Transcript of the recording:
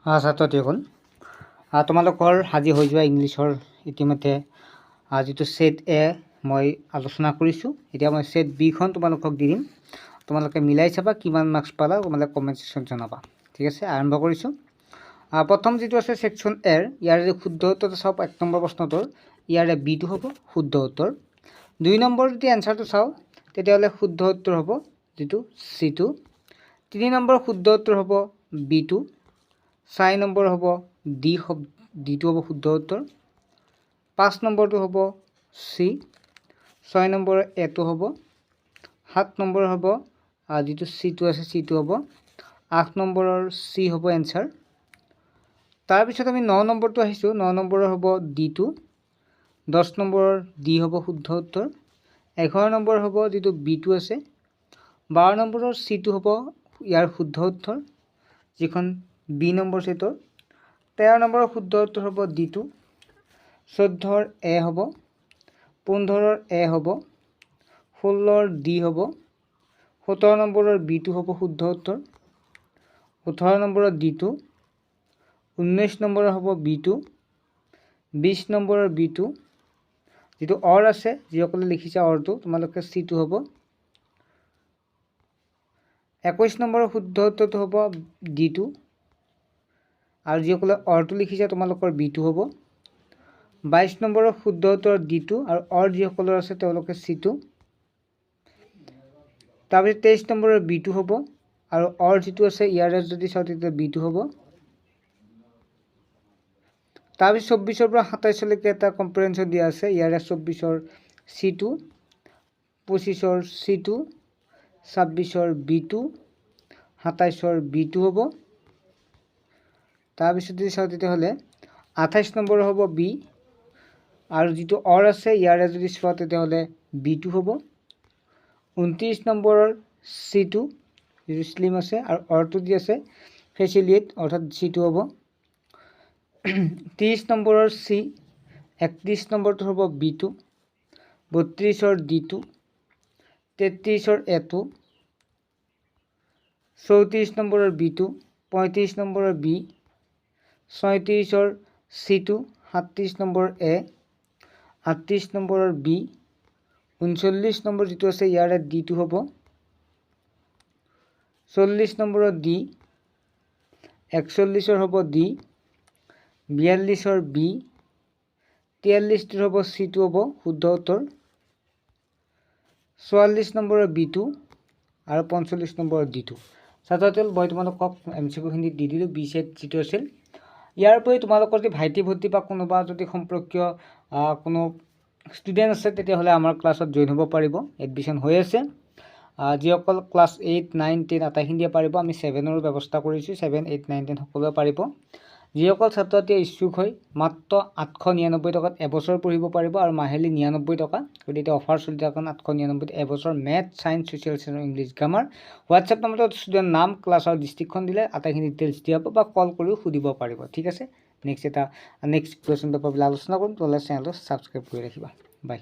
ছাত্ৰসকল তোমালোকৰ আজি হৈ যোৱা ইংলিছৰ ইতিমধ্যে যিটো সেট এ মই আলোচনা কৰিছোঁ। এতিয়া মই সেট বিখন তোমালোকক দি দিম, তোমালোকে মিলাই চাবা কিমান মাৰ্কছ পালা, তোমালোকে কমেণ্ট ছেকশ্যনত জনাবা। ঠিক আছে, আৰম্ভ কৰিছোঁ। প্ৰথম যিটো আছে ছেকশ্যন এৰ, ইয়াৰে শুদ্ধ উত্তৰটো চাওক। 1 নম্বৰ প্ৰশ্নটোৰ ইয়াৰে বিটো হ'ব শুদ্ধ উত্তৰ। 2 নম্বৰ যদি এনচাৰটো চাওঁ তেতিয়াহ'লে শুদ্ধ উত্তৰ হ'ব যিটো চিটো। 3 নম্বৰ শুদ্ধ উত্তৰ হ'ব বিটো। 4 নম্বৰ হ'ব ডিটো হ'ব শুদ্ধ উত্তৰ। 5 নম্বৰটো হ'ব চি। 6 নম্বৰ এটো হ'ব। 7 নম্বৰ হ'ব যিটো চিটো আছে চিটো হ'ব। 8 নম্বৰৰ চি হ'ব এনচাৰ। তাৰপিছত আমি 9 নম্বৰটো আহিছোঁ। 9 নম্বৰৰ হ'ব ডিটো। 10 নম্বৰৰ ডি হ'ব শুদ্ধ উত্তৰ। 11 নম্বৰ হ'ব যিটো বিটো আছে। 12 নম্বৰৰ চিটো হ'ব ইয়াৰ শুদ্ধ উত্তৰ, যিখন বি নম্বৰ ছেটৰ। 13 নম্বৰৰ শুদ্ধ উত্তৰ হ'ব ডিটো। 14ৰ এ হ'ব। 15ৰ এ হ'ব। 16ৰ ডি হ'ব। 17 নম্বৰৰ বিটো হ'ব শুদ্ধ উত্তৰ। 18 নম্বৰৰ ডিটো। 19 নম্বৰৰ হ'ব বিটো। 20 নম্বৰৰ বিটো। যিটো অৰ আছে, যিসকলে লিখিছে অৰটো, তোমালোকে চিটো হ'ব। 21 নম্বৰৰ শুদ্ধ উত্তৰটো হ'ব ডিটো, আৰু যিসকলে অৰটো লিখিছে তোমালোকৰ বিটো হ'ব। 22 নম্বৰৰ শুদ্ধ উত্তৰ ডিটো, আৰু অৰ যিসকলৰ আছে তেওঁলোকে চিটো। তাৰপিছত 23 নম্বৰৰ বিটো হ'ব, আৰু অৰ যিটো আছে ইয়াৰে যদি চাওঁ তেতিয়া বিটো হ'ব। তাৰপিছত 24ৰ পৰা 27লৈকে এটা কম্প্ৰিহেনশ্যন দিয়া আছে। ইয়াৰে 24ৰ চিটো, 25ৰ চিটো, 26ৰ বিটো, 27ৰ বিটো হ'ব। তাৰপিছত যদি চাওঁ তেতিয়াহ'লে 28 নম্বৰ হ'ব বি, আৰু যিটো অৰ আছে ইয়াৰে যদি চোৱা তেতিয়াহ'লে বিটো হ'ব। 29 নম্বৰৰ চিটো, যিটো স্লিম আছে, আৰু অৰটো দি আছে ফেচিলিয়েট, অৰ্থাৎ চিটো হ'ব। 30 নম্বৰৰ চি। 31 নম্বৰটো হ'ব বিটো। 32ৰ ডিটো। 33ৰ এটো। 34 নম্বৰৰ বিটো। 35 নম্বৰৰ বি। 36ৰ চিটো। 37 নম্বৰৰ এ। 38 নম্বৰৰ বি। 39 নম্বৰ যিটো আছে ইয়াৰে ডিটো হ'ব। 40 নম্বৰৰ ডি। 41ৰ হ'ব ডি। 42ৰ বি। 43টোৰ হ'ব চিটো হ'ব শুদ্ধ উত্তৰ। 44 নম্বৰৰ বিটো, আৰু 45 নম্বৰৰ ডিটো। ছাত্ৰসকল, মই তোমালোকক MCQখিনি দি দিলোঁ বি ছেট যিটো আছিল। ইয়াৰ উপৰি তোমালোকৰ যদি ভাইটি ভণ্টি বা কোনোবা যদি সম্পৰ্কীয় কোনো ষ্টুডেণ্ট আছে তেতিয়াহ'লে আমাৰ ক্লাছত জইন হ'ব পাৰিব। এডমিশ্যন হৈ আছে। যিসকল ক্লাছ 8, 9, 10 আটাইখিনিয়ে পাৰিব। আমি 7ৰো ব্যৱস্থা কৰিছোঁ। 7, 8, 9, 10 সকলোৱে পাৰিব। যিসকল ছাত্ৰ ছাত্ৰীয়ে ইচ্ছুক হয় মাত্ৰ 899 টকাত এবছৰ পঢ়িব পাৰিব, আৰু মাহিলী 99 টকা। গতিকে এতিয়া অফাৰ চলি থকা কাৰণে 899 এবছৰ math, science, social science, English, grammar. WhatsApp নম্বৰত ষ্টুডেণ্ট নাম, ক্লাছ আৰু ডিষ্ট্ৰিক্টখন দিলে আটাইখিনি ডিটেইলছ দিয়া হ'ব, বা কল কৰিও সুধিব পাৰিব। ঠিক আছে, নেক্সট কুৱেশ্যন পেপাৰবিলাক আলোচনা কৰিম। তোমালোকে চেনেলটো ছাবস্ক্ৰাইব কৰি ৰাখিবা। বাই।